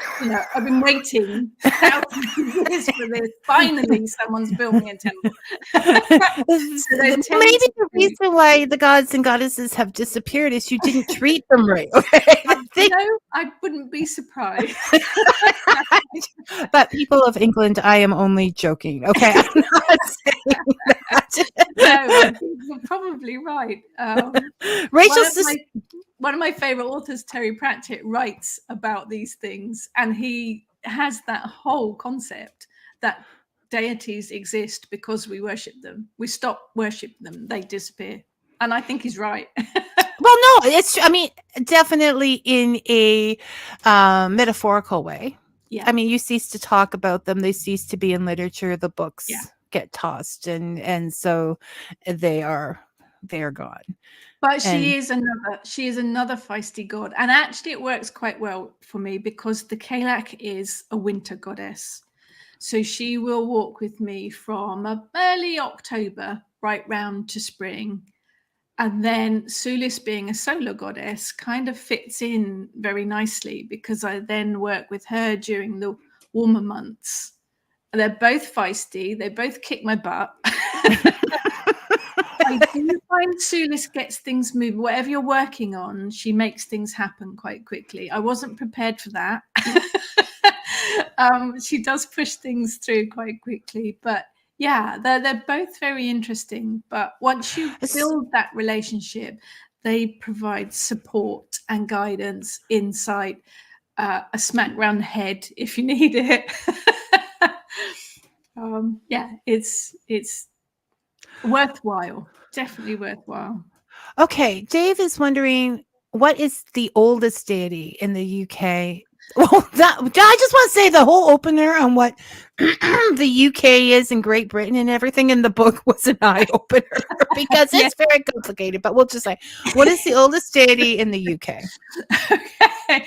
I've been waiting thousands of years for this. Finally, someone's built me a temple. Maybe the reason why the gods and goddesses have disappeared is you didn't treat them right. Okay? I wouldn't be surprised. But people of England, I am only joking. Okay, I'm not saying that. No, I think you're probably right. One of my favorite authors, Terry Pratchett, writes about these things, and he has that whole concept that deities exist because we worship them. We stop worshiping them, they disappear. And I think he's right. Well, no, definitely in a metaphorical way. Yeah. I mean, you cease to talk about them. They cease to be in literature. The books get tossed, and so they are gone. But she is another feisty god. And actually it works quite well for me because the Kalak is a winter goddess. So she will walk with me from early October right round to spring. And then Sulis, being a solar goddess, kind of fits in very nicely because I then work with her during the warmer months. They're both feisty. They both kick my butt. I do find Sulis gets things moving. Whatever you're working on, she makes things happen quite quickly. I wasn't prepared for that. She does push things through quite quickly. But yeah, they're both very interesting. But once you build that relationship, they provide support and guidance, insight, a smack round the head if you need it. It's worthwhile. Definitely worthwhile. Okay, Dave is wondering, what is the oldest deity in the UK Well, I just want to say the whole opener on what the UK is and Great Britain and everything in the book was an eye opener because Yeah. it's very complicated. But we'll just say, what is the oldest deity in the UK? Okay.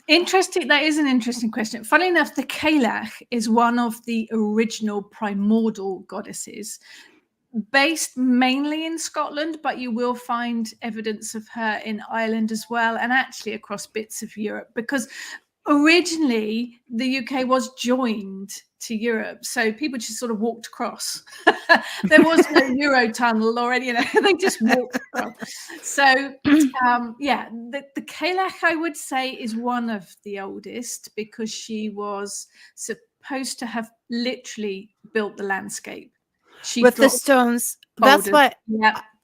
Interesting. That is an interesting question. Funny enough, the Cailleach is one of the original primordial goddesses, based mainly in Scotland, but you will find evidence of her in Ireland as well, and actually across bits of Europe, because originally the UK was joined to Europe, so people just sort of walked across. There was no Eurotunnel or any, they just walked across. So the Cailleach, I would say, is one of the oldest, because she was supposed to have literally built the landscape. She With the stones. That's what.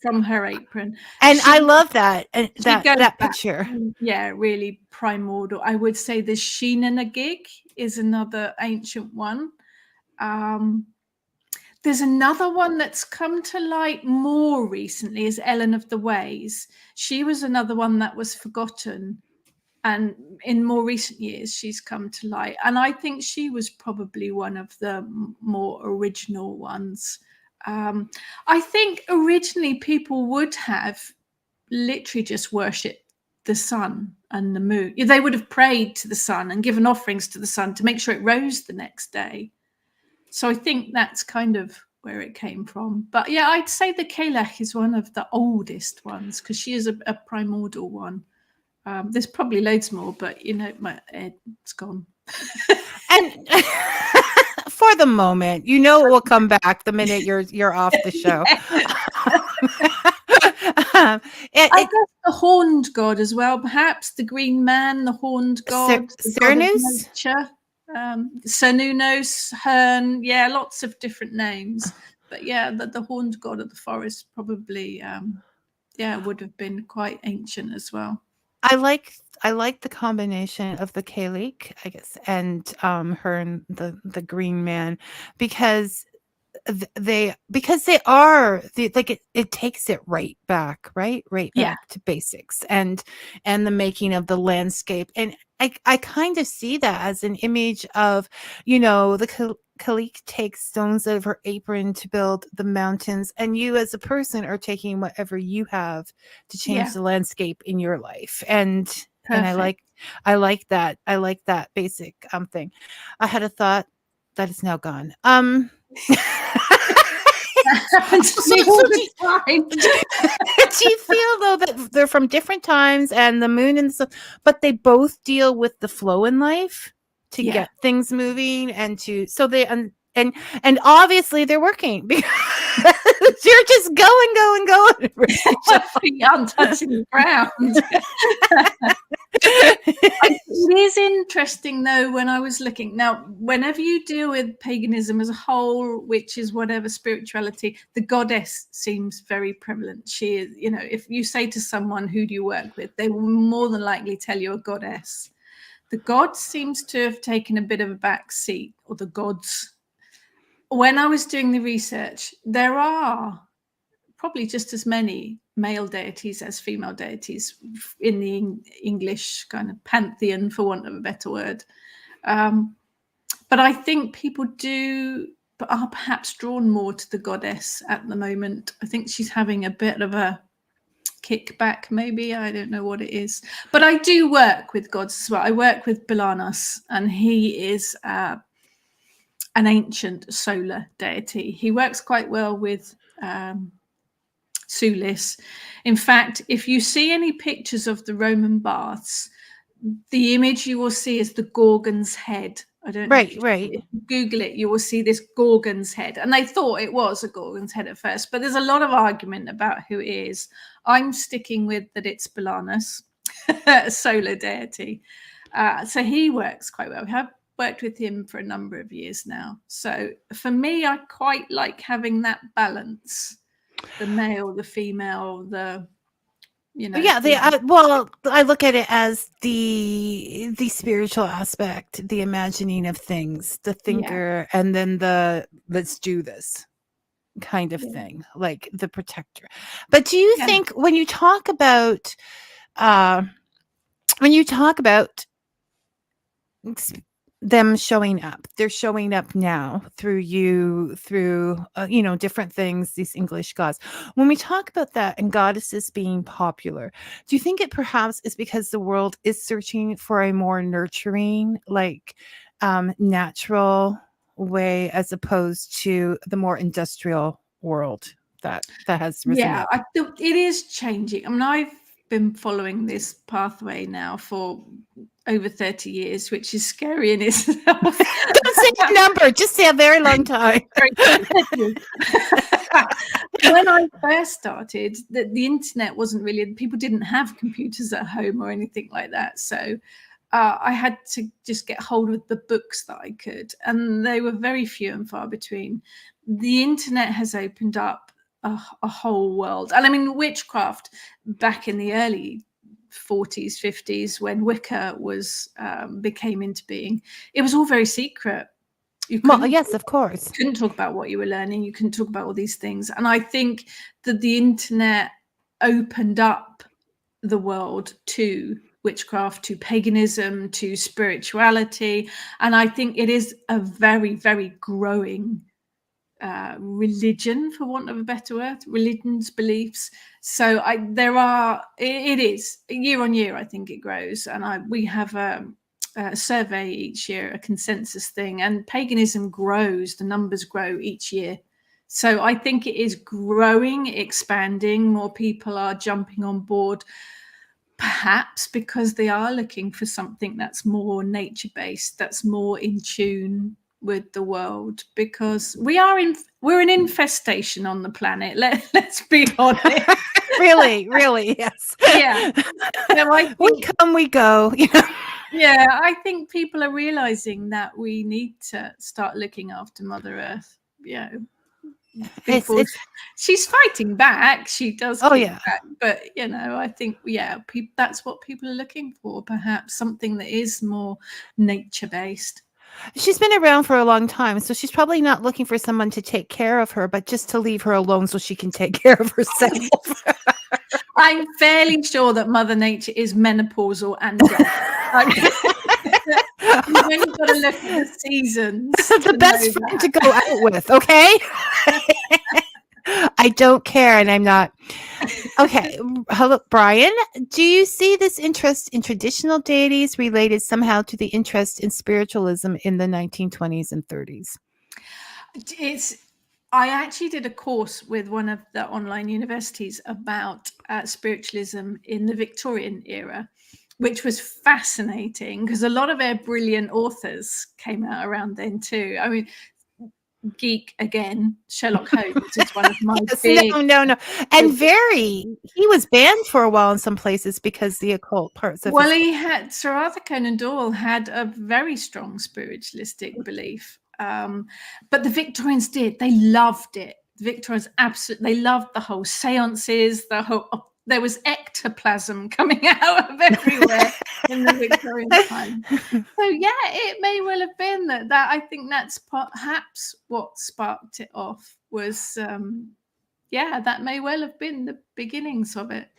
From her apron. And I love that. And that back, picture. Yeah, really primordial. I would say the Sheenanagig is another ancient one. There's another one that's come to light more recently, is Ellen of the Ways. She was another one that was forgotten, and in more recent years she's come to light, and I think she was probably one of the more original ones. I think originally people would have literally just worshipped the sun and the moon. They would have prayed to the sun and given offerings to the sun to make sure it rose the next day. So I think that's kind of where it came from. But yeah, I'd say the Cailleach is one of the oldest ones, because she is a primordial one. There's probably loads more, but my head's gone. And for the moment, it will come back the minute you're off the show. I guess the horned god as well, perhaps the green man, the horned god, Cernunnos, Cernunnos, Hern, lots of different names. But the horned god of the forest probably would have been quite ancient as well. I like the combination of the Cailleach, I guess, and her and the green man, because they are like it takes it right back to basics and the making of the landscape. And I kind of see that as an image of, the Cailleach takes stones out of her apron to build the mountains, and you as a person are taking whatever you have to change the landscape in your life. And I like that basic thing. I had a thought that is now gone. Happens to me all the time. Do you feel though that they're from different times, and the moon and stuff, but they both deal with the flow in life to get things moving, and and obviously they're working because you're just going. I'm touching the ground. It is interesting though, when I was looking, now whenever you deal with paganism as a whole, which is whatever spirituality, the goddess seems very prevalent. She is, if you say to someone, who do you work with, they will more than likely tell you a goddess. The god seems to have taken a bit of a back seat, or the gods. When I was doing the research, there are probably just as many male deities as female deities in the English kind of pantheon, for want of a better word. But I think people are perhaps drawn more to the goddess at the moment. I think she's having a bit of a kickback, maybe. I don't know what it is. But I do work with gods as well. I work with Balanas, and he is an ancient solar deity. He works quite well with Sulis. In fact, if you see any pictures of the Roman baths, the image you will see is the Gorgon's head. I don't know. Right. If you Google it, you will see this Gorgon's head. And they thought it was a Gorgon's head at first, but there's a lot of argument about who it is. I'm sticking with that it's Balanus, a solar deity. So he works quite well. We have worked with him for a number of years now. So for me, I quite like having that balance. The male, the female, I look at it as the spiritual aspect, the imagining of things, the thinker, and then the let's do this kind of thing, like the protector. But do you think when you talk about them showing up. They're showing up now through you, through different things, these English gods. When we talk about that and goddesses being popular, do you think it perhaps is because the world is searching for a more nurturing, like natural way, as opposed to the more industrial world that has risen Yeah, up? I think it is changing. I mean, I've been following this pathway now for over 30 years, which is scary in itself. Don't say a number, just say a very long time. When I first started, the internet wasn't really, people didn't have computers at home or anything like that. So I had to just get hold of the books that I could, and they were very few and far between. The internet has opened up a whole world. And I mean, witchcraft back in the early 40s, 50s, when Wicca was became into being, it was all very secret. Yes, of course. Couldn't talk about what you were learning. You couldn't talk about all these things. And I think that the internet opened up the world to witchcraft, to paganism, to spirituality. And I think it is a very, very growing religion, for want of a better word, religions, beliefs. So it is year on year, I think it grows. And we have a survey each year, a consensus thing, and paganism grows, the numbers grow each year. So I think it is growing, expanding, more people are jumping on board, perhaps because they are looking for something that's more nature-based, that's more in tune with the world, because we're an infestation on the planet. Let's be honest. really, yes. Yeah. So we come, we go. Yeah, I think people are realizing that we need to start looking after Mother Earth. She's fighting back. She does. Back, but I think that's what people are looking for. Perhaps something that is more nature-based. She's been around for a long time, so she's probably not looking for someone to take care of her, but just to leave her alone so she can take care of herself. I'm fairly sure that Mother Nature is menopausal and you've only got to look at the seasons. The best friend to go out with, okay? I don't care, and I'm not. Okay. Hello, Brian. Do you see this interest in traditional deities related somehow to the interest in spiritualism in the 1920s and 30s? I actually did a course with one of the online universities about spiritualism in the Victorian era, which was fascinating because a lot of our brilliant authors came out around then too. I mean, geek again, Sherlock Holmes is one of my big... No. And he was banned for a while in some places because the occult parts of Sir Arthur Conan Doyle had a very strong spiritualistic belief. But the Victorians they loved it. The Victorians absolutely, they loved the whole seances, there was ectoplasm coming out of everywhere in the Victorian time. So yeah, it may well have been that I think that's perhaps what sparked it off was, that may well have been the beginnings of it.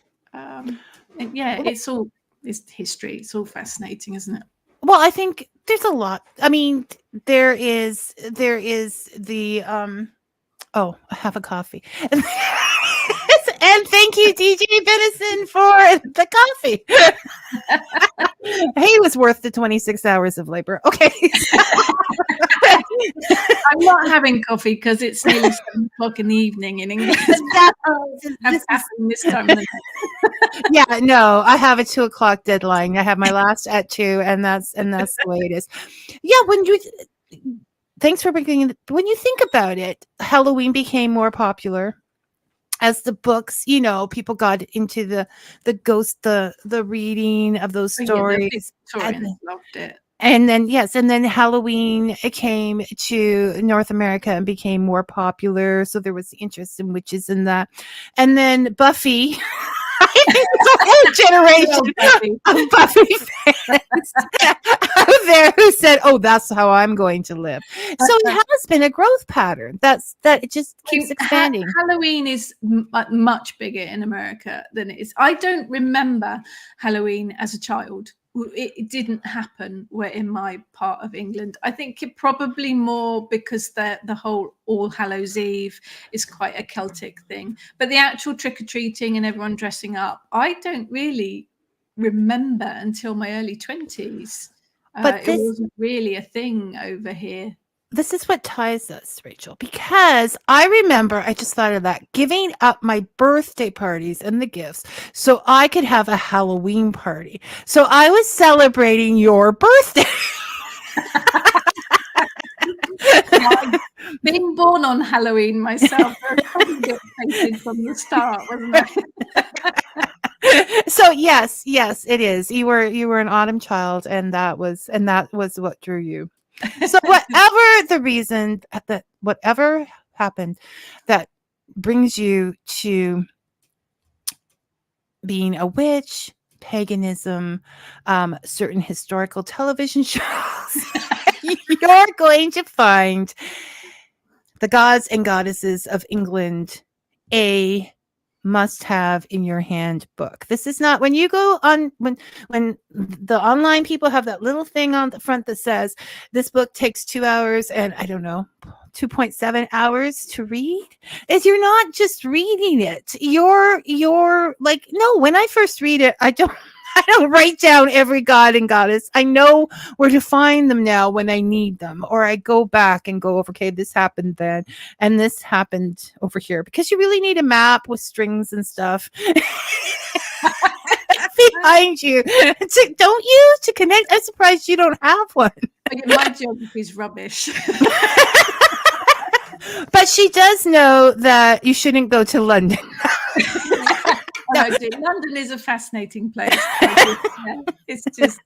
It's history. It's all fascinating, isn't it? Well, I think there's a lot. I mean, there is the I have a coffee. And thank you, DJ Benison, for the coffee. He was worth the 26 hours of labor. Okay. I'm not having coffee because it's nearly 7 o'clock in the evening in England. This time of the night. Yeah, no, I have a 2 o'clock deadline. I have my last at 2, and that's the way it is. Yeah, thanks for bringing it. When you think about it, Halloween became more popular as the books, people got into the ghost, the reading of those stories. And loved it. And then Halloween came to North America and became more popular. So there was interest in witches in that. And then Buffy, the whole generation of Buffy fans out there who said, "Oh, that's how I'm going to live." So it has been a growth pattern. That it just keeps expanding. Halloween is much bigger in America than it is. I don't remember Halloween as a child. it didn't happen where in my part of England. I think it probably more because the whole All Hallows Eve is quite a Celtic thing. But the actual trick-or-treating and everyone dressing up, I don't really remember until my early 20s. But It wasn't really a thing over here. this is what ties us, Rachel, because I remember, I just thought of that, giving up my birthday parties and the gifts so I could have a Halloween party. So I was celebrating your birthday. Being born on Halloween myself, I was probably a bit fated from the start, wasn't I? So yes, it is. You were an autumn child, and that was what drew you. So whatever the reason that whatever happened that brings you to being a witch, paganism, certain historical television shows, you're going to find the gods and goddesses of England a must have in your handbook. This is not when you go on when the online people have that little thing on the front that says this book takes 2 hours and I don't know 2.7 hours to read. Is you're not just reading it. You're like, no, when I first read it, I don't write down every god and goddess. I know where to find them now when I need them, or I go back and go over, okay, this happened then, and this happened over here, because you really need a map with strings and stuff behind you. Don't you? To connect. I'm surprised you don't have one. My geography's rubbish. But she does know that you shouldn't go to London. London is a fascinating place. It's just,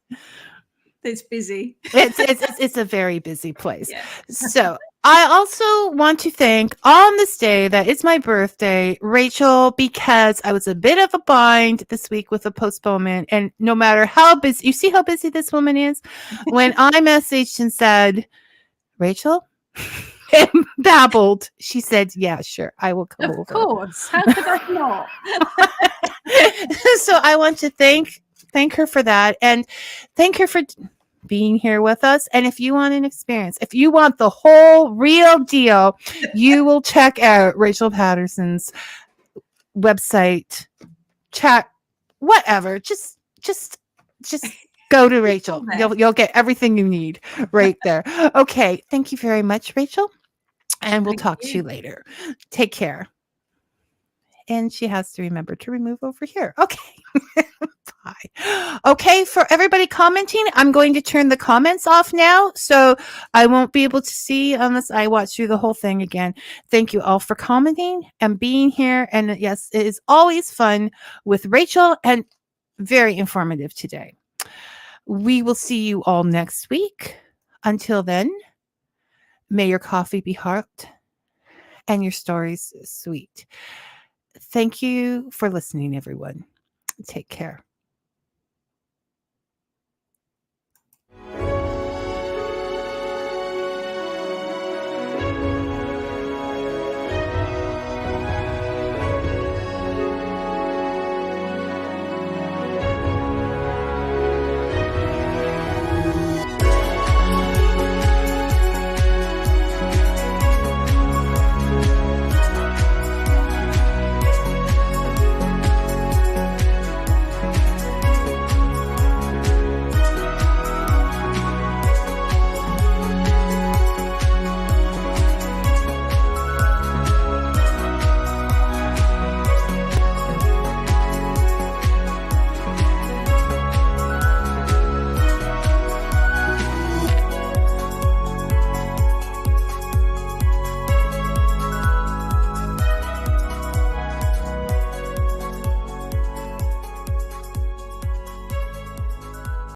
it's busy. It's a very busy place. Yeah. So I also want to thank on this day that is my birthday, Rachel, because I was a bit of a bind this week with a postponement. And no matter how busy, you see how busy this woman is? When I messaged and said, Rachel, and babbled, she said, yeah, sure, I will come over. Of course. How could I not? So I want to thank her for that, and thank her for being here with us. And if you want an experience, if you want the whole real deal, you will check out Rachel Patterson's website, chat, whatever. Just go to Rachel. You'll get everything you need right there. Okay. Thank you very much, Rachel. And we'll talk to you later. Take care. And she has to remember to remove over here. Okay. Bye. Okay, for everybody commenting, I'm going to turn the comments off now, so I won't be able to see unless I watch through the whole thing again. Thank you all for commenting and being here. And yes, it is always fun with Rachel and very informative today. We will see you all next week. Until then, may your coffee be hot and your stories sweet. Thank you for listening, everyone. Take care.